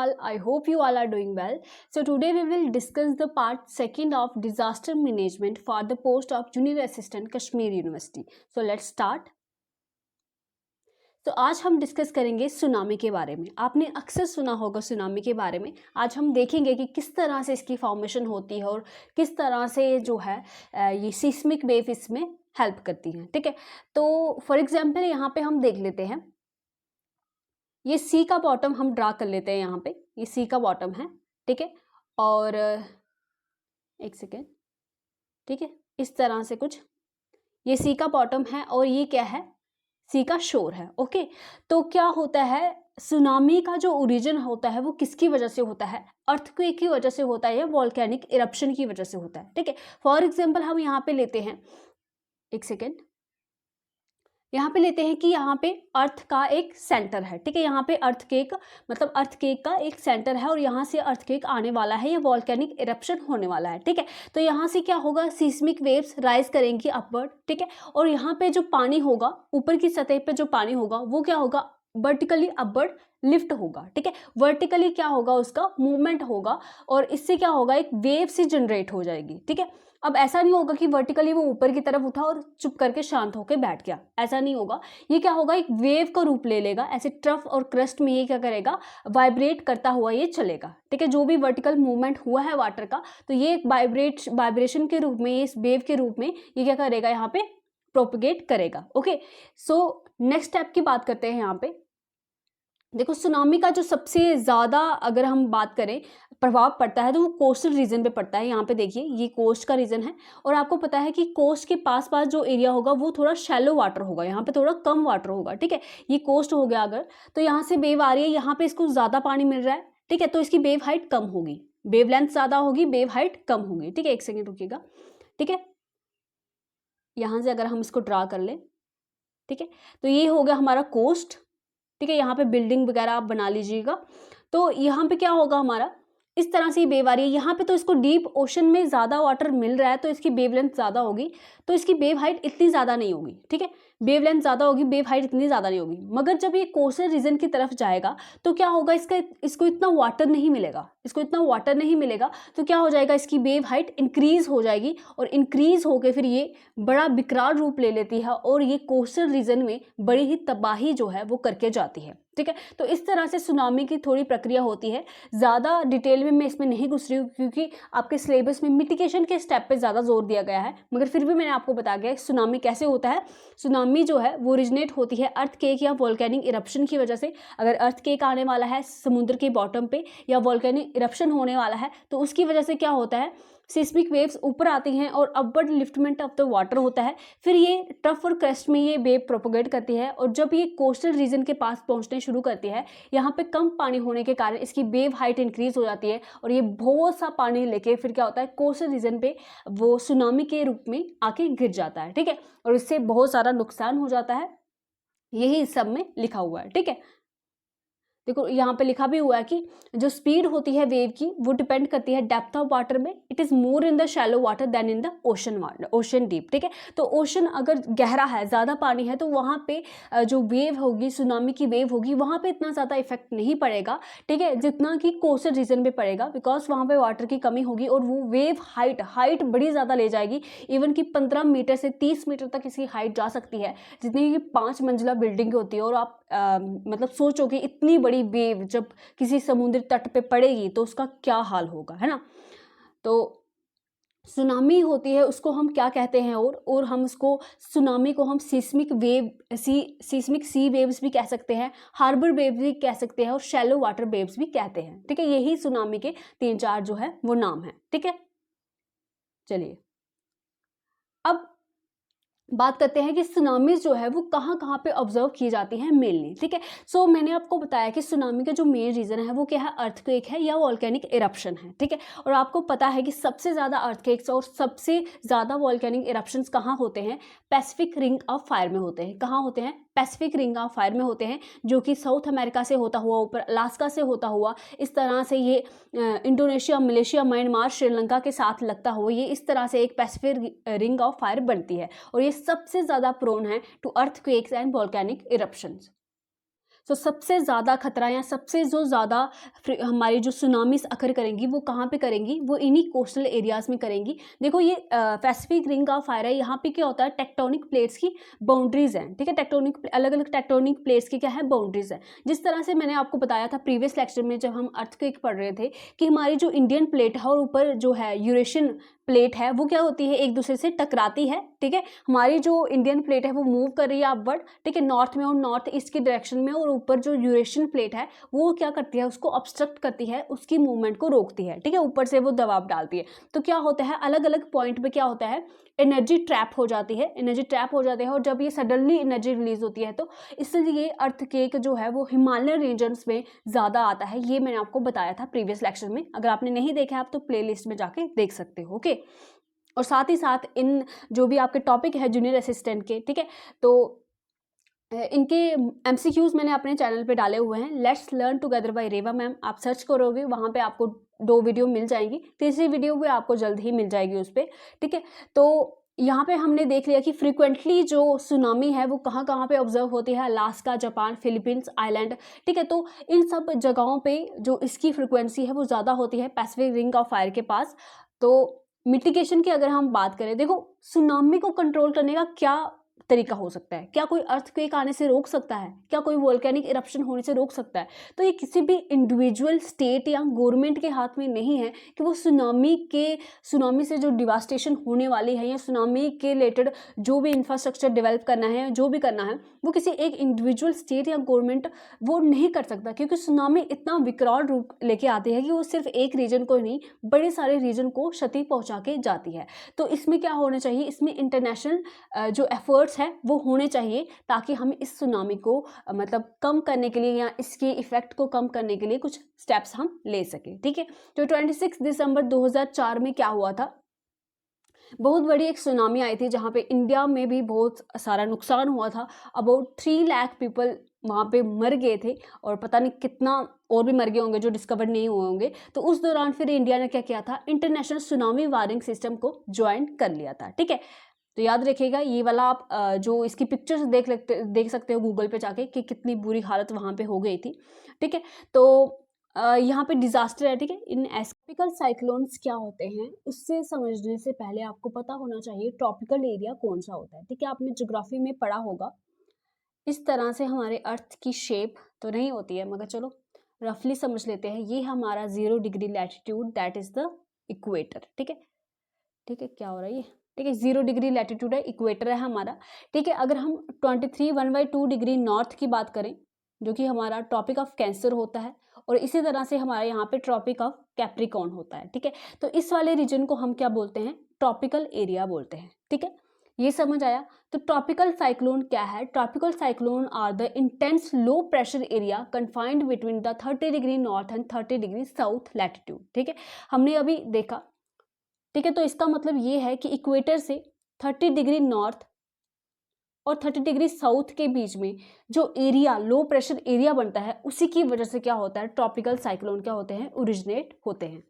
all. I hope you all are doing well. So today we will discuss the part second of disaster management for the post of junior assistant Kashmir University. So let's start. तो आज हम discuss करेंगे tsunami के बारे में. आपने अक्सर सुना होगा सुनामी के बारे में. आज हम देखेंगे कि किस तरह से इसकी फॉर्मेशन होती है और किस तरह से जो है ये सिस्मिक वेव इसमें हेल्प करती हैं. ठीक है, तो फॉर एग्जांपल यहाँ पे हम देख लेते हैं. ये सी का बॉटम हम ड्रा कर लेते हैं. यहाँ पे ये सी का बॉटम है. ठीक है, और एक सेकेंड. ठीक है, इस तरह से कुछ ये सी का बॉटम है और ये क्या है, सी का शोर है. ओके, तो क्या होता है, सुनामी का जो ओरिजिन होता है वो किसकी वजह से होता है, अर्थक्वेक की वजह से होता है या वोल्केनिक इरप्शन की वजह से होता है. ठीक है, फॉर एग्जांपल हम यहाँ पे लेते हैं, एक सेकेंड, यहाँ पे लेते हैं कि यहाँ पे अर्थ का एक सेंटर है. ठीक है, यहाँ पे अर्थक्वेक मतलब अर्थक्वेक का एक सेंटर है और यहाँ से अर्थक्वेक आने वाला है या वोल्केनिक इरप्शन होने वाला है. ठीक है, तो यहाँ से क्या होगा, सिस्मिक वेव्स राइज करेंगी अपवर्ड. ठीक है, और यहाँ पे जो पानी होगा, ऊपर की सतह पे जो पानी होगा वो क्या होगा, वर्टिकली अपवर्ड लिफ्ट होगा. ठीक है, वर्टिकली क्या होगा, उसका मूवमेंट होगा और इससे क्या होगा, एक वेव सी जनरेट हो जाएगी. ठीक है, अब ऐसा नहीं होगा कि वर्टिकली वो ऊपर की तरफ उठा और चुप करके शांत होकर बैठ गया, ऐसा नहीं होगा. ये क्या होगा, एक वेव का रूप ले लेगा. ऐसे ट्रफ और क्रस्ट में ये क्या करेगा, वाइब्रेट करता हुआ ये चलेगा. ठीक है, जो भी वर्टिकल मूवमेंट हुआ है वाटर का, तो ये एक वाइब्रेशन के रूप में, इस वेव के रूप में ये क्या करेगा, यहाँ पे प्रोपगेट करेगा. ओके, सो नेक्स्ट स्टेप की बात करते हैं. यहाँ पे देखो, सुनामी का जो सबसे ज़्यादा अगर हम बात करें प्रभाव पड़ता है तो वो कोस्टल रीजन पे पड़ता है. यहाँ पे देखिए, ये कोस्ट का रीजन है और आपको पता है कि कोस्ट के पास पास जो एरिया होगा वो थोड़ा शैलो वाटर होगा, यहाँ पे थोड़ा कम वाटर होगा. ठीक है, ये कोस्ट हो गया. अगर तो यहाँ से वेव आ रही है, यहाँ पे इसको ज़्यादा पानी मिल रहा है. ठीक है, तो इसकी वेव हाइट कम होगी, वेव लेंथ ज़्यादा होगी, वेव हाइट कम होगी. ठीक है, एक सेकेंड रुकिएगा. ठीक है, यहाँ से अगर हम इसको ड्रा कर लें, ठीक है, तो ये हो गया हमारा कोस्ट. ठीक है, यहाँ पे बिल्डिंग वगैरह आप बना लीजिएगा. तो यहाँ पे क्या होगा, हमारा इस तरह से वेव आ रही है. यहाँ पे तो इसको डीप ओशन में ज़्यादा वाटर मिल रहा है तो इसकी वेव लेंथ ज़्यादा होगी, तो इसकी वेव हाइट इतनी ज़्यादा नहीं होगी. ठीक है, वेव लेंथ ज़्यादा होगी, वेव हाइट इतनी ज़्यादा नहीं होगी. मगर जब ये कोस्टल रीजन की तरफ जाएगा तो क्या होगा, इसको इतना वाटर नहीं मिलेगा, तो क्या हो जाएगा, इसकी वेव हाइट इंक्रीज हो जाएगी और इंक्रीज होकर फिर ये बड़ा विकराल रूप ले लेती है और ये कोस्टल रीजन में बड़ी ही तबाही जो है वो करके जाती है. ठीक है, तो इस तरह से सुनामी की थोड़ी प्रक्रिया होती है. ज़्यादा डिटेल में मैं इसमें नहीं घुस रही हूँ क्योंकि आपके सिलेबस में मिटिगेशन के स्टेप पे ज़्यादा जोर दिया गया है, मगर फिर भी मैंने आपको बता दिया सुनामी कैसे होता है. सुनामी जो है वो ओरिजिनेट होती है अर्थक्वेक या वोल्केनिक इरप्शन की वजह से. अगर अर्थक्वेक आने वाला है समुद्र के बॉटम पे या वोल्केनिक इरप्शन होने वाला है तो उसकी वजह से क्या होता है, सिस्मिक वेव्स ऊपर आती हैं और अपवर्ड लिफ्टमेंट ऑफ द वाटर होता है. फिर ये ट्रफ और क्रेस्ट में ये वेव प्रोपोगेट करती है और जब ये कोस्टल रीजन के पास पहुंचने शुरू करती है, यहाँ पे कम पानी होने के कारण इसकी वेव हाइट इंक्रीज हो जाती है और ये बहुत सा पानी लेके फिर क्या होता है, कोस्टल रीजन पे वो सुनामी के रूप में आके गिर जाता है. ठीक है, और इससे बहुत सारा नुकसान हो जाता है. यही इस सब में लिखा हुआ है. ठीक है, देखो यहाँ पे लिखा भी हुआ है कि जो स्पीड होती है वेव की वो डिपेंड करती है डेप्थ ऑफ वाटर में. It is more in the shallow water than in the ocean deep. ठीक है, तो ओशन अगर गहरा है, ज़्यादा पानी है, तो वहाँ पे जो वेव होगी, सुनामी की वेव होगी, वहाँ पे इतना ज़्यादा इफेक्ट नहीं पड़ेगा. ठीक है, जितना कि कोस्टल रीजन पे पड़ेगा, बिकॉज वहाँ पे वाटर की कमी होगी और वो वेव हाइट बड़ी ज़्यादा ले जाएगी. इवन कि 15 मीटर से 30 मीटर तक इसकी हाइट जा सकती है, जितनी कि 5 मंजिला बिल्डिंग होती है. और आप मतलब सोचो कि इतनी बड़ी वेव जब किसी समुद्र तट पे पड़ेगी तो उसका क्या हाल होगा, है ना. तो सुनामी होती है उसको हम क्या कहते हैं, और हम उसको सुनामी को हम सिस्मिक सी वेव्स भी कह सकते हैं, हार्बर वेव्स भी कह सकते हैं और शैलो वाटर वेव्स भी कहते हैं. ठीक है, यही सुनामी के 3-4 जो है वो नाम है. ठीक है, चलिए अब बात करते हैं कि सुनामीज जो है वो कहाँ कहाँ पे ऑब्जर्व की जाती हैं मेनली. ठीक है, सो मैंने आपको बताया कि सुनामी का जो मेन रीजन है वो क्या है, अर्थक्वेक है या वोल्केनिक इरप्शन है. ठीक है, और आपको पता है कि सबसे ज़्यादा अर्थक्वेक्स और सबसे ज़्यादा वोल्केनिक इरप्शंस कहाँ होते हैं, पैसिफिक रिंग ऑफ फायर में होते हैं. कहाँ होते हैं, पैसिफिक रिंग ऑफ फायर में होते हैं, जो कि साउथ अमेरिका से होता हुआ ऊपर अलास्का से होता हुआ इस तरह से ये इंडोनेशिया, मलेशिया, म्यांमार, श्रीलंका के साथ लगता हुआ ये इस तरह से एक पैसिफिक रिंग ऑफ फायर बनती है और ये सबसे ज़्यादा प्रोन है to earthquakes and volcanic eruptions. So सबसे ज़्यादा खतरा या सबसे जो ज़्यादा हमारी जो सुनामीज अकर करेंगी वो कहाँ पे करेंगी, वो इन्हीं कोस्टल एरियाज़ में करेंगी। देखो ये पैसिफिक रिंग ऑफ फायर है, यहाँ पे क्या होता है, टेक्टोनिक प्लेट्स की बाउंड्रीज़ हैं, ठीक है, टेक्टोनिक अलग अलग टेक्टोनिक प्लेट्स की क्या है, बाउंड्रीज़ है। जिस तरह से मैंने आपको बताया था प्रीवियस लेक्चर में जब हम अर्थक्वेक पढ़ रहे थे कि हमारी जो इंडियन प्लेट है और ऊपर जो है यूरेशियन प्लेट है वो क्या होती है, एक दूसरे से टकराती है, ठीक है। हमारी जो इंडियन प्लेट है वो मूव कर रही है अपवर्ड, ठीक है, नॉर्थ में और नॉर्थ ईस्ट की डायरेक्शन में, और ऊपर जो यूरेशियन प्लेट है वो क्या करती है, उसको ऑब्स्ट्रक्ट करती है, उसकी मूवमेंट को रोकती है, ठीक है, ऊपर से वो दबाव डालती है। तो क्या होता है, अलग अलग पॉइंट पे क्या होता है, एनर्जी ट्रैप हो जाती है, एनर्जी ट्रैप हो जाती है, और जब ये सडनली एनर्जी रिलीज होती है तो इसलिए अर्थक्वेक जो है वो हिमालयन रीजन्स में ज़्यादा आता है। ये मैंने आपको बताया था प्रीवियस लेक्चर में, अगर आपने नहीं देखा आप तो प्लेलिस्ट में जाके देख सकते हो, ओके। और साथ ही साथ इन जो भी आपके टॉपिक है जूनियर असिस्टेंट के, ठीक है, तो इनके एमसीक्यूज मैंने अपने चैनल पे डाले हुए हैं, let's learn together by Reva ma'am, आप सर्च करोगे वहाँ पे आपको 2 वीडियो मिल जाएंगी, तीसरी वीडियो भी आपको जल्द ही मिल जाएगी उस पर, ठीक है। तो यहाँ पे हमने देख लिया कि फ्रीक्वेंटली जो सुनामी है वो कहाँ कहाँ पे ऑब्जर्व होती है, अलास्का, जापान, फिलीपींस आइलैंड, ठीक है। तो इन सब जगहों पे जो इसकी फ्रिक्वेंसी है वो ज़्यादा होती है पैसिफिक रिंग ऑफ फायर के पास। तो मिटिगेशन की अगर हम बात करें, देखो सुनामी को कंट्रोल करने का क्या तरीका हो सकता है, क्या कोई अर्थक्वेक आने से रोक सकता है, क्या कोई वोल्केनिक इरप्शन होने से रोक सकता है? तो ये किसी भी इंडिविजुअल स्टेट या गवर्नमेंट के हाथ में नहीं है कि वो सुनामी से जो डिवास्टेशन होने वाली है या सुनामी के रिलेटेड जो भी इंफ्रास्ट्रक्चर डेवलप करना है, जो भी करना है, वो किसी एक इंडिविजुअल स्टेट या गवर्नमेंट वो नहीं कर सकता, क्योंकि सुनामी इतना विकराल रूप लेके आती है कि वो सिर्फ एक रीजन को नहीं बड़े सारे रीजन को क्षति पहुंचा के जाती है। तो इसमें क्या होना चाहिए, इसमें इंटरनेशनल जो एफर्ट्स है वो होने चाहिए, ताकि हम इस सुनामी को मतलब कम करने के लिए या इसके इफेक्ट को कम करने के लिए कुछ स्टेप्स हम ले सकें, ठीक है। तो 26 दिसंबर 2004 में क्या हुआ था, बहुत बड़ी एक सुनामी आई थी जहाँ पे इंडिया में भी बहुत सारा नुकसान हुआ था। अबाउट 3 लाख पीपल वहाँ पे मर गए थे, और पता नहीं कितना और भी मर गए होंगे जो डिस्कवर नहीं हुए होंगे। तो उस दौरान फिर इंडिया ने क्या किया था, इंटरनेशनल सुनामी वार्निंग सिस्टम को ज्वाइन कर लिया था, ठीक है। तो याद रखिएगा ये वाला आप जो इसकी पिक्चर्स देख सकते हो गूगल पे जाके कि कितनी बुरी हालत वहाँ पे हो गई थी, ठीक है। तो यहाँ पे डिजास्टर है, ठीक है। इन ट्रॉपिकल साइक्लोन्स क्या होते हैं उससे समझने से पहले आपको पता होना चाहिए ट्रॉपिकल एरिया कौन सा होता है, ठीक है। आपने ज्योग्राफी में पढ़ा होगा, इस तरह से हमारे अर्थ की शेप तो नहीं होती है, मगर चलो रफली समझ लेते हैं। ये हमारा 0 degree latitude, that is the equator, ठीक है, ठीक है। क्या हो रहा है ये, ठीक है, 0 डिग्री लैटिट्यूड है, इक्वेटर है हमारा, ठीक है। अगर हम 23 डिग्री नॉर्थ की बात करें, जो कि हमारा ट्रॉपिक ऑफ कैंसर होता है, और इसी तरह से हमारे यहाँ पे ट्रॉपिक ऑफ कैप्रिकॉर्न होता है, ठीक है। तो इस वाले रीजन को हम क्या बोलते हैं, ट्रॉपिकल एरिया बोलते हैं, ठीक है। ये समझ आया। तो ट्रॉपिकल साइक्लोन क्या है, tropical cyclone are the intense low pressure area confined between the 30 degree north and 30 degree south latitude, ठीक है। हमने अभी देखा, ठीक है। तो इसका मतलब ये है कि इक्वेटर से 30 डिग्री नॉर्थ और 30 डिग्री साउथ के बीच में जो एरिया लो प्रेशर एरिया बनता है, उसी की वजह से क्या होता है, ट्रॉपिकल साइक्लोन क्या होते हैं, ओरिजिनेट होते हैं।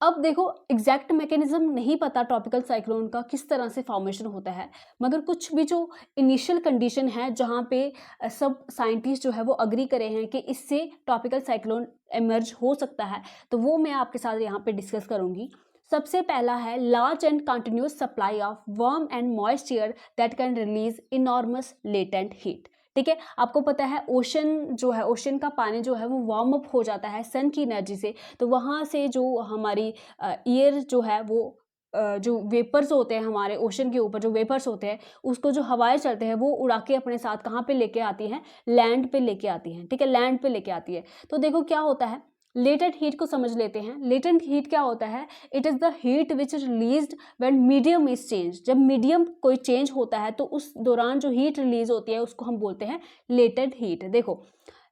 अब देखो एग्जैक्ट मैकेनिज्म नहीं पता ट्रॉपिकल साइक्लोन का किस तरह से फॉर्मेशन होता है, मगर कुछ भी जो इनिशियल कंडीशन है जहाँ पे सब साइंटिस्ट जो है वो अग्री करे हैं कि इससे ट्रॉपिकल साइक्लोन इमर्ज हो सकता है, तो वो मैं आपके साथ यहाँ पे डिस्कस करूँगी। सबसे पहला है large and continuous supply of warm and moist air that can release enormous latent heat, ठीक है। आपको पता है ओशन जो है, ओशन का पानी जो है वो वार्म अप हो जाता है सन की एनर्जी से, तो वहाँ से जो हमारी एयर जो है वो जो वेपर्स होते हैं हमारे ओशन के ऊपर, जो वेपर्स होते हैं उसको जो हवाएं चलते हैं वो उड़ा के अपने साथ कहाँ पे लेके आती हैं, लैंड पे लेके आती हैं, ठीक है, लैंड पे लेके आती है। तो देखो क्या होता है, लेटेंट हीट को समझ लेते हैं। लेटेंट हीट क्या होता है, it is the heat which is released when medium is change, जब मीडियम कोई चेंज होता है तो उस दौरान जो हीट रिलीज होती है उसको हम बोलते हैं लेटेंट हीट। देखो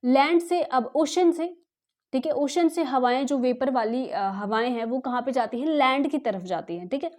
लैंड से, अब ओशन से, ठीक है, ओशन से हवाएं जो वेपर वाली हवाएं हैं वो कहाँ पे जाती हैं, लैंड की तरफ जाती हैं, ठीक है,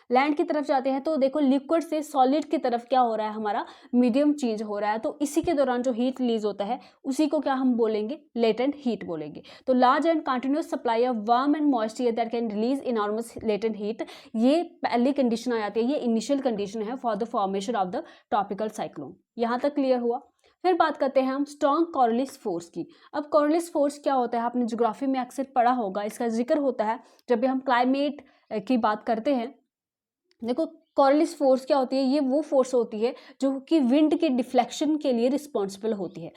लैंड की तरफ जाते हैं। तो देखो लिक्विड से सॉलिड की तरफ क्या हो रहा है, हमारा मीडियम चेंज हो रहा है, तो इसी के दौरान जो हीट रिलीज होता है उसी को क्या हम बोलेंगे, लेटेंट हीट बोलेंगे। तो large and continuous supply of warm and moist air that can release enormous latent heat, ये पहली कंडीशन आ जाती है, ये इनिशियल कंडीशन है for the formation of the tropical cyclone. यहाँ तक क्लियर हुआ। फिर बात करते हैं हम स्ट्रॉन्ग कॉर्लिस फोर्स की। अब कॉर्लिस फोर्स क्या होता है, आपने ज्योग्राफी में अक्सर पढ़ा होगा, इसका जिक्र होता है जब भी हम क्लाइमेट की बात करते हैं। देखो कॉर्लिस फोर्स क्या होती है, ये वो फोर्स होती है जो कि विंड के डिफ्लेक्शन के लिए रिस्पॉन्सिबल होती है,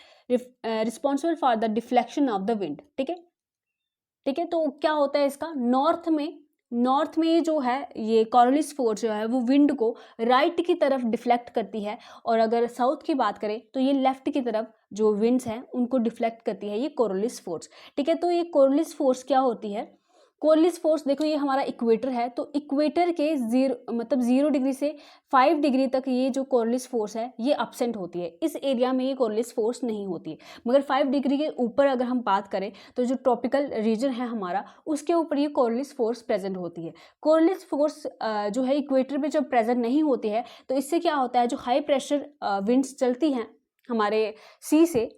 responsible for the deflection of the wind. ठीक है, ठीक है। तो क्या होता है इसका, नॉर्थ में जो है ये कॉर्लिस फोर्स जो है वो विंड को राइट की तरफ डिफ्लेक्ट करती है, और अगर साउथ की बात करें तो ये लेफ्ट की तरफ जो विंड्स हैं उनको डिफ्लेक्ट करती है ये कॉर्लिस फोर्स। ठीक है, तो ये कॉर्लिस फोर्स क्या होती है, कॉर्लिस फोर्स देखो ये हमारा इक्वेटर है, तो इक्वेटर के 0 डिग्री से 5 डिग्री तक ये जो कॉर्लिस फोर्स है ये अपसेंट होती है, इस एरिया में ये कॉर्लिस फोर्स नहीं होती है। मगर 5 डिग्री के ऊपर अगर हम बात करें तो जो ट्रॉपिकल रीजन है हमारा, उसके ऊपर ये कॉर्लिस फोर्स प्रेजेंट होती है। कॉर्लिस फोर्स जो है इक्वेटर पे जब प्रेजेंट नहीं होती है तो इससे क्या होता है, जो हाई प्रेशर विंड्स चलती हैं हमारे सी से,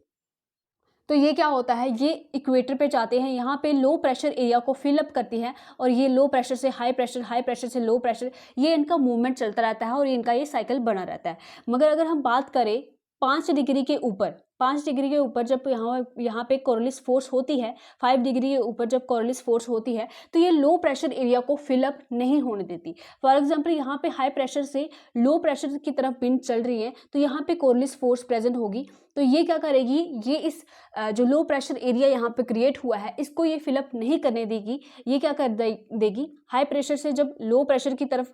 तो ये क्या होता है, ये इक्वेटर पे जाते हैं, यहाँ पे लो प्रेशर एरिया को फिल अप करती है, और ये लो प्रेशर से हाई प्रेशर से लो प्रेशर, ये इनका मूवमेंट चलता रहता है और इनका ये साइकिल बना रहता है। मगर अगर हम बात करें 5 डिग्री के ऊपर जब यहाँ पे कॉर्लिस फोर्स होती है, 5 डिग्री के ऊपर जब कॉर्लिस फोर्स होती है तो ये लो प्रेशर एरिया को फिल अप नहीं होने देती। फॉर एग्जांपल यहाँ पे हाई प्रेशर से लो प्रेशर की तरफ विंड चल रही है, तो यहाँ पे कॉर्लिस फोर्स प्रेजेंट होगी, तो ये क्या करेगी, ये इस जो लो प्रेशर एरिया यहाँ पे क्रिएट हुआ है इसको ये फिलअप नहीं करने देगी। ये क्या कर देगी, हाई प्रेशर से जब लो प्रेशर की तरफ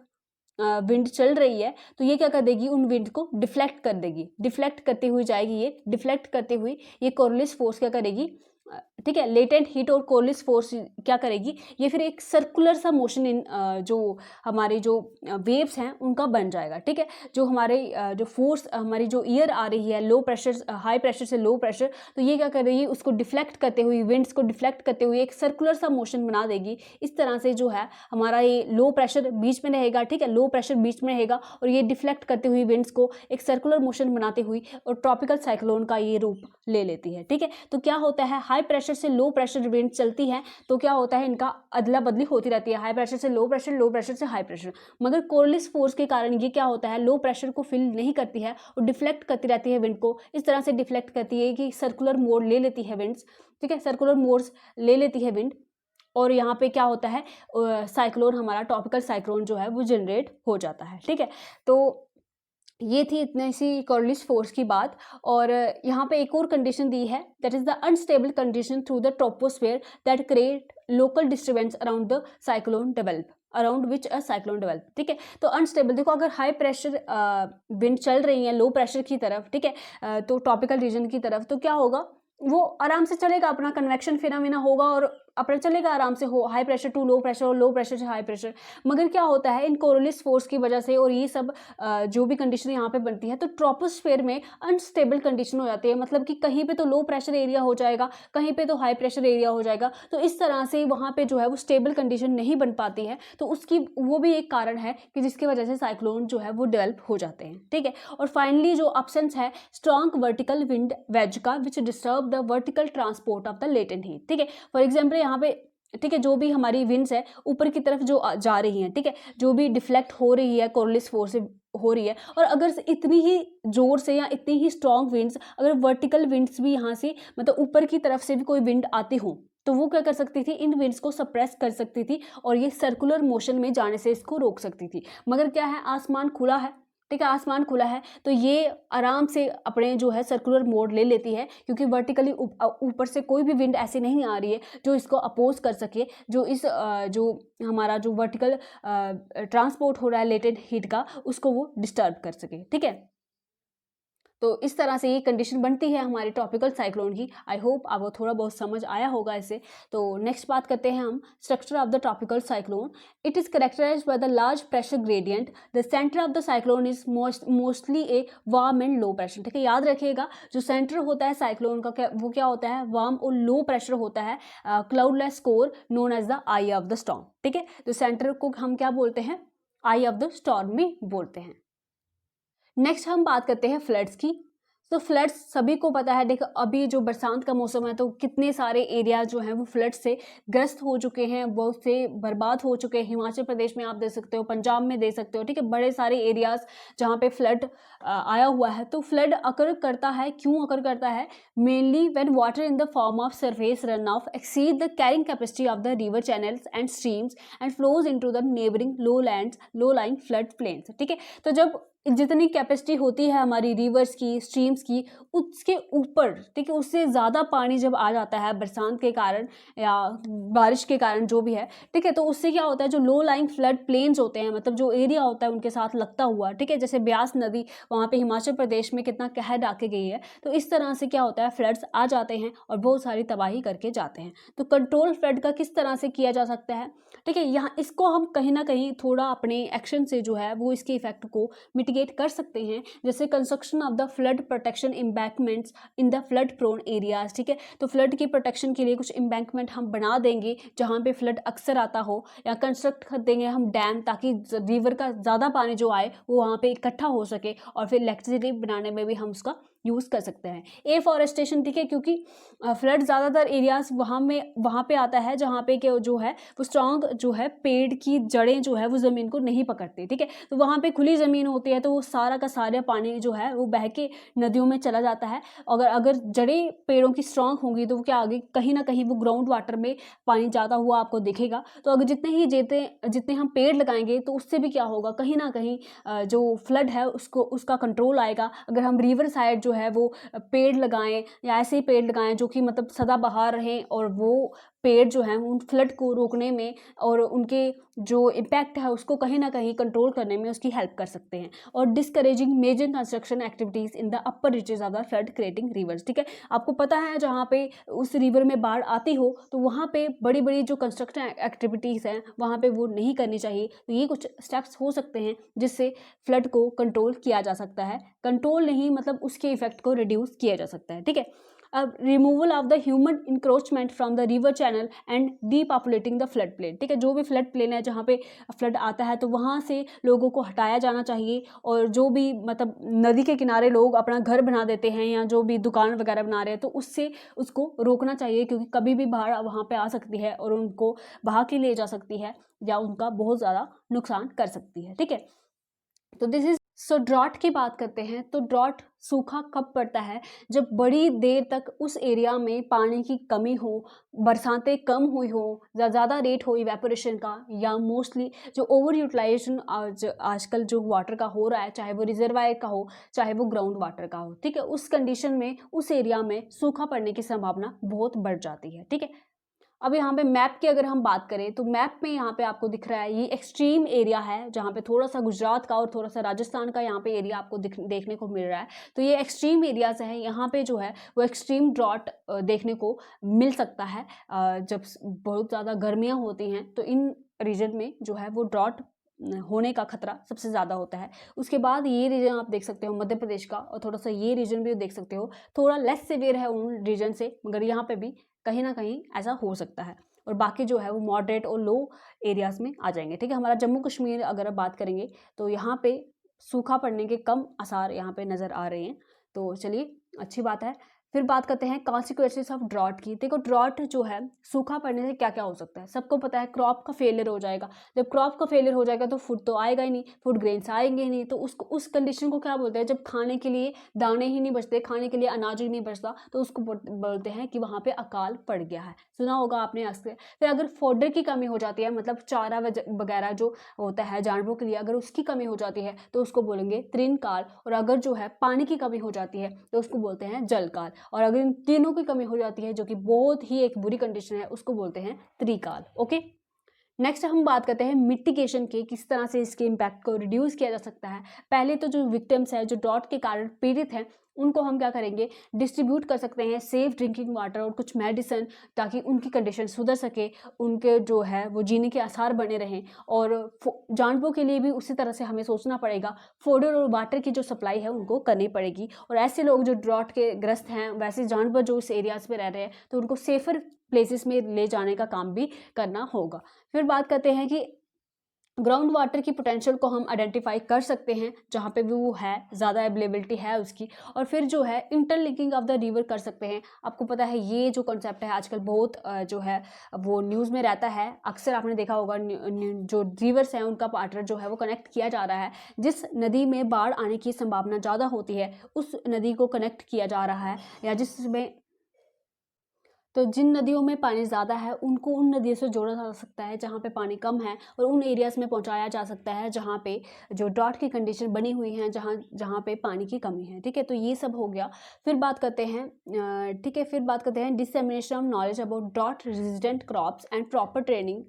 विंड चल रही है तो ये क्या कर देगी, उन विंड को डिफ्लेक्ट कर देगी, डिफ्लेक्ट करते हुए जाएगी, ये डिफ्लेक्ट करते हुए ये कॉर्लिस फोर्स क्या करेगी, ठीक है, लेटेंट हीट और कॉर्लिस फोर्स क्या करेगी, ये फिर एक सर्कुलर सा मोशन इन जो हमारे जो वेव्स हैं उनका बन जाएगा। ठीक है, जो हमारे जो फोर्स हमारी जो ईयर आ रही है लो प्रेशर हाई प्रेशर से लो प्रेशर, तो ये क्या कर रही है, उसको डिफ्लेक्ट करते हुए, विंड्स को डिफ्लेक्ट करते हुए एक सर्कुलर सा मोशन बना देगी। इस तरह से जो है हमारा ये लो प्रेशर बीच में रहेगा, ठीक है, लो प्रेशर बीच में रहेगा और ये डिफ्लेक्ट करते हुए विंड्स को एक सर्कुलर मोशन बनाते हुए और ट्रॉपिकल साइक्लोन का ये रूप ले लेती है। ठीक है, तो क्या होता है, हाई प्रेशर से लो प्रेशर विंड चलती है तो क्या होता है, इनका अदला बदली होती रहती है, हाई प्रेशर से लो प्रेशर से हाई प्रेशर। मगर कॉर्लिस फोर्स के कारण ये क्या होता है, लो प्रेशर को फिल नहीं करती है और डिफ्लेक्ट करती रहती है विंड को, इस तरह से डिफ्लेक्ट करती है कि सर्कुलर मोड ले लेती है विंड्स। ठीक है, सर्कुलर मोड्स ले लेती है विंड, और यहाँ पे क्या होता है, साइक्लोन हमारा ट्रॉपिकल साइक्लोन जो है वो जनरेट हो जाता है। ठीक है, तो ये थी इतनी सी कॉर्लिस फोर्स की बात। और यहाँ पे एक और कंडीशन दी है, that is the unstable condition through the troposphere that create local disturbance around the cyclone develop, around which a cyclone develop. ठीक है, तो अनस्टेबल देखो, अगर हाई प्रेशर विंड चल रही है लो प्रेशर की तरफ, ठीक है, तो ट्रॉपिकल रीजन की तरफ, तो क्या होगा, वो आराम से चलेगा, अपना कन्वेक्शन फिनोमेना होगा और अपना चलेगा आराम से, हो high pressure to low pressure और लो प्रेशर से हाई प्रेशर। मगर क्या होता है, इन कॉर्लिस फोर्स की वजह से और ये सब जो भी कंडीशन यहाँ पे बनती है, तो ट्रोपोस्फेयर में अनस्टेबल कंडीशन हो जाती है, मतलब कि कहीं पे तो लो प्रेशर एरिया हो जाएगा, कहीं पे तो हाई प्रेशर एरिया हो जाएगा, तो इस तरह से वहाँ पे जो है वो स्टेबल कंडीशन नहीं बन पाती है, तो उसकी वो भी एक कारण है कि जिसकी वजह से साइक्लोन जो है वो डेवलप हो जाते हैं। ठीक है, और फाइनली जो अब्सेंस है स्ट्रॉन्ग वर्टिकल विंड वेज का, which disturb the vertical transport of the latent heat. ठीक है, फॉर एग्जाम्पल यहाँ पे, ठीक है, जो भी हमारी विंड्स है ऊपर की तरफ जो जा रही हैं, ठीक है, जो भी डिफ्लेक्ट हो रही है कॉर्लिस फोर्स से हो रही है, और अगर इतनी ही जोर से या इतनी ही स्ट्रॉन्ग विंड्स, अगर वर्टिकल विंड्स भी यहाँ से मतलब ऊपर की तरफ से भी कोई विंड आती हो, तो वो क्या कर सकती थी, इन विंड्स को सप्रेस कर सकती थी और ये सर्कुलर मोशन में जाने से इसको रोक सकती थी। मगर क्या है, आसमान खुला है, ठीक है, आसमान खुला है, तो ये आराम से अपने जो है सर्कुलर मोड ले लेती है, क्योंकि वर्टिकली ऊपर से कोई भी विंड ऐसी नहीं आ रही है जो इसको अपोज कर सके, जो इस जो हमारा जो वर्टिकल ट्रांसपोर्ट हो रहा है लेटेंट हीट का, उसको वो डिस्टर्ब कर सके। ठीक है, तो इस तरह से ये कंडीशन बनती है हमारी ट्रॉपिकल साइक्लोन की। आई होप आपको थोड़ा बहुत समझ आया होगा इसे। तो नेक्स्ट बात करते हैं हम structure of the tropical cyclone. It is characterised by the large pressure gradient. The centre of the cyclone is mostly a warm and low pressure. ठीक है, याद रखिएगा जो सेंटर होता है साइक्लोन का वो क्या होता है, वार्म और लो प्रेशर होता है, cloudless core known as the eye of the storm. ठीक है, तो सेंटर को हम क्या बोलते हैं, आई ऑफ द स्टॉर्म में बोलते हैं। नेक्स्ट हम बात करते हैं फ्लड्स की। तो फ्लड्स सभी को पता है। देखो अभी जो बरसात का मौसम है तो कितने सारे एरिया जो हैं वो फ्लड से ग्रस्त हो चुके हैं, बहुत से बर्बाद हो चुके हैं। हिमाचल प्रदेश में आप देख सकते हो, पंजाब में देख सकते हो, ठीक है, बड़े सारे एरियाज जहाँ पे फ्लड आया हुआ है। तो फ्लड अकर करता है, क्यों अकर करता है? Mainly when water in the form of surface run off exceed the carrying capacity of the river channels and streams and flows into the neighbouring lowlands, low lying flood plains, ठीक है। तो जब जितनी capacity होती है हमारी reverse की, streams की, उसके ऊपर, ठीक है, उससे ज़्यादा पानी जब आ जाता है बरसात के कारण या बारिश के कारण जो भी है, ठीक है, तो उससे क्या होता है, जो लो लाइंग फ्लड प्लेन्स होते हैं, मतलब जो एरिया होता है उनके साथ लगता हुआ, ठीक है, जैसे ब्यास नदी वहाँ पे हिमाचल प्रदेश में कितना कहर डाके गई है, तो इस तरह से क्या होता है, फ्लड्स आ जाते हैं और बहुत सारी तबाही करके जाते हैं। तो कंट्रोल फ्लड का किस तरह से किया जा सकता है, ठीक है, यहाँ इसको हम कहीं ना कहीं थोड़ा अपने एक्शन से जो है वो इसके इफेक्ट को मिटिगेट कर सकते हैं, जैसे construction of the flood protection embankments in the flood prone areas, ठीक है। तो फ्लड की प्रोटेक्शन के लिए कुछ एम्बैंकमेंट हम बना देंगे जहाँ पे फ्लड अक्सर आता हो, या कंस्ट्रक्ट कर देंगे हम डैम, ताकि रिवर का ज़्यादा पानी जो आए वो वहाँ पे इकट्ठा हो सके, और फिर इलेक्ट्रिसिटी बनाने में भी हम उसका यूज़ कर सकते हैं। एफॉरेस्टेशन, ठीक है, क्योंकि फ्लड ज़्यादातर एरियाज वहाँ पे आता है जहाँ पे क्या जो है वो स्ट्रॉन्ग जो है पेड़ की जड़ें जो है वो ज़मीन को नहीं पकड़ती, ठीक है। तो वहाँ पे खुली ज़मीन होती है तो वो सारा का सारा पानी जो है वो बह के नदियों में चला जाता है। अगर जड़ें पेड़ों की स्ट्रॉन्ग होंगी तो क्या आगे कहीं ना कहीं वो ग्राउंड वाटर में पानी जाता हुआ आपको दिखेगा। तो अगर जितने हम पेड़ लगाएंगे तो उससे भी क्या होगा, कहीं ना कहीं जो फ्लड है उसका कंट्रोल आएगा। अगर हम रिवर साइड जो है वो पेड़ लगाएं, या ऐसे ही पेड़ लगाएं जो कि मतलब सदाबहार रहें, और वो पेड़ जो हैं उन फ्लड को रोकने में और उनके जो इम्पैक्ट है उसको कहीं ना कहीं कंट्रोल करने में उसकी हेल्प कर सकते हैं। और discouraging major construction activities in the upper reaches of the flood creating rivers, ठीक है। आपको पता है जहाँ पे उस रिवर में बाढ़ आती हो तो वहाँ पे बड़ी बड़ी जो कंस्ट्रक्शन एक्टिविटीज़ हैं वहाँ पे वो नहीं करनी चाहिए। तो ये कुछ स्टेप्स हो सकते हैं जिससे फ्लड को कंट्रोल किया जा सकता है। कंट्रोल नहीं मतलब उसके इफेक्ट को रिड्यूस किया जा सकता है, ठीक है। अब removal of the human encroachment from the river channel and depopulating the flood plain, ठीक है। जो भी फ्लड प्लेन है जहाँ पे फ्लड आता है तो वहाँ से लोगों को हटाया जाना चाहिए, और जो भी मतलब नदी के किनारे लोग अपना घर बना देते हैं या जो भी दुकान वगैरह बना रहे हैं तो उससे उसको रोकना चाहिए, क्योंकि कभी भी बाढ़ वहाँ पे आ सकती है और उनको बहा के ले जा सकती है या उनका बहुत ज़्यादा नुकसान कर सकती है, ठीक है। तो दिस इज सो ड्रॉट की बात करते हैं। तो ड्रॉट सूखा कब पड़ता है, जब बड़ी देर तक उस एरिया में पानी की कमी हो, बरसातें कम हुई हो, या ज़्यादा रेट हो इवेपोरेशन का, या मोस्टली जो ओवर यूटिलाइजेशन आजकल जो वाटर का हो रहा है, चाहे वो रिजर्वायर का हो चाहे वो ग्राउंड वाटर का हो, ठीक है। उस कंडीशन में उस एरिया में सूखा पड़ने की संभावना बहुत बढ़ जाती है, ठीक है। अब यहाँ पे मैप की अगर हम बात करें तो मैप में यहाँ पे आपको दिख रहा है ये एक्सट्रीम एरिया है, जहाँ पे थोड़ा सा गुजरात का और थोड़ा सा राजस्थान का यहाँ पे एरिया आपको देखने को मिल रहा है। तो ये एक्सट्रीम एरियाज है, यहाँ पे जो है वो एक्सट्रीम ड्रॉट देखने को मिल सकता है। जब बहुत ज़्यादा गर्मियाँ होती हैं तो इन रीजन में जो है वो ड्रॉट होने का खतरा सबसे ज़्यादा होता है। उसके बाद ये रीजन आप देख सकते हो मध्य प्रदेश का, और थोड़ा सा ये रीजन भी देख सकते हो, थोड़ा लेस सिवियर है उन रीजन से, मगर यहाँ पे भी कहीं ना कहीं ऐसा हो सकता है। और बाकी जो है वो मॉडरेट और लो एरियाज में आ जाएंगे, ठीक है। हमारा जम्मू कश्मीर अगर आप बात करेंगे तो यहाँ पे सूखा पड़ने के कम आसार यहाँ पे नज़र आ रहे हैं। तो चलिए अच्छी बात है। फिर बात करते हैं कॉन्सिक्वेंसेस ऑफ ड्रॉट की। देखो ड्रॉट जो है सूखा पड़ने से क्या क्या हो सकता है, सबको पता है क्रॉप का फेलियर हो जाएगा। जब क्रॉप का फेलियर हो जाएगा तो फूड तो आएगा ही नहीं, फूड ग्रेन्स आएंगे ही नहीं। तो उसको उस कंडीशन को क्या बोलते हैं, जब खाने के लिए दाने ही नहीं बचते, खाने के लिए अनाज ही नहीं बचता, तो उसको बोलते हैं कि वहाँ पे अकाल पड़ गया है। सुना होगा आपने अक्सर। फिर अगर फोडर की कमी हो जाती है, मतलब चारा वगैरह जो होता है जानवरों के लिए, अगर उसकी कमी हो जाती है तो उसको बोलेंगे तृणकाल। और अगर जो है पानी की कमी हो जाती है तो उसको बोलते हैं जलकाल। और अगर इन तीनों की कमी हो जाती है जो कि बहुत ही एक बुरी कंडीशन है, उसको बोलते हैं त्रिकाल। ओके, नेक्स्ट हम बात करते हैं मिटिगेशन के, किस तरह से इसके इम्पैक्ट को रिड्यूस किया जा सकता है। पहले तो जो विक्टिम्स है जो ड्रॉट के कारण पीड़ित हैं उनको हम क्या करेंगे, डिस्ट्रीब्यूट कर सकते हैं सेफ ड्रिंकिंग वाटर और कुछ मेडिसिन, ताकि उनकी कंडीशन सुधर सके, उनके जो है वो जीने के आसार बने रहें। और जानवरों के लिए भी उसी तरह से हमें सोचना पड़ेगा, फूडर और वाटर की जो सप्लाई है उनको करनी पड़ेगी। और ऐसे लोग जो ड्रॉट के ग्रस्त हैं, वैसे जानवर जो इस एरियाज में रह रहे हैं, तो उनको सेफर प्लेसेस में ले जाने का काम भी करना होगा। फिर बात करते हैं कि ग्राउंड वाटर की पोटेंशियल को हम आइडेंटिफाई कर सकते हैं जहाँ पे भी वो है, ज़्यादा अवेलेबिलिटी है उसकी, और फिर जो है इंटरलिंकिंग ऑफ द रिवर कर सकते हैं। आपको पता है ये जो कॉन्सेप्ट है आजकल बहुत जो है वो न्यूज़ में रहता है, अक्सर आपने देखा होगा जो रिवर्स हैं उनका वाटर जो है वो कनेक्ट किया जा रहा है। जिस नदी में बाढ़ आने की संभावना ज़्यादा होती है उस नदी को कनेक्ट किया जा रहा है, या जिसमें तो जिन नदियों में पानी ज़्यादा है उनको उन नदियों से जोड़ा जा सकता है जहाँ पे पानी कम है, और उन एरियाज़ में पहुँचाया जा सकता है जहाँ पे जो ड्रॉट की कंडीशन बनी हुई हैं, जहाँ जहाँ पे पानी की कमी है। ठीक है, तो ये सब हो गया। फिर बात करते हैं ठीक है, फिर बात करते हैं dissemination of knowledge about drought resistant crops and proper training.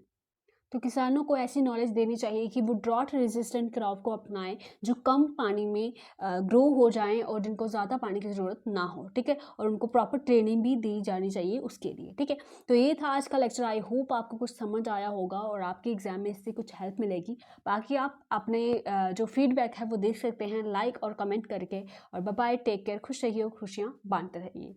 तो किसानों को ऐसी नॉलेज देनी चाहिए कि वो ड्रॉट रेजिस्टेंट क्रॉप को अपनाएं जो कम पानी में ग्रो हो जाएं और जिनको ज़्यादा पानी की ज़रूरत ना हो। ठीक है, और उनको प्रॉपर ट्रेनिंग भी दी जानी चाहिए उसके लिए। ठीक है, तो ये था आज का लेक्चर। आई होप आपको कुछ समझ आया होगा और आपके एग्जाम में इससे कुछ हेल्प मिलेगी। बाकी आप अपने जो फीडबैक है वो देख सकते हैं लाइक और कमेंट करके। और बाय बाय, टेक केयर, खुश रहिए, खुशियाँ बांटते रहिए।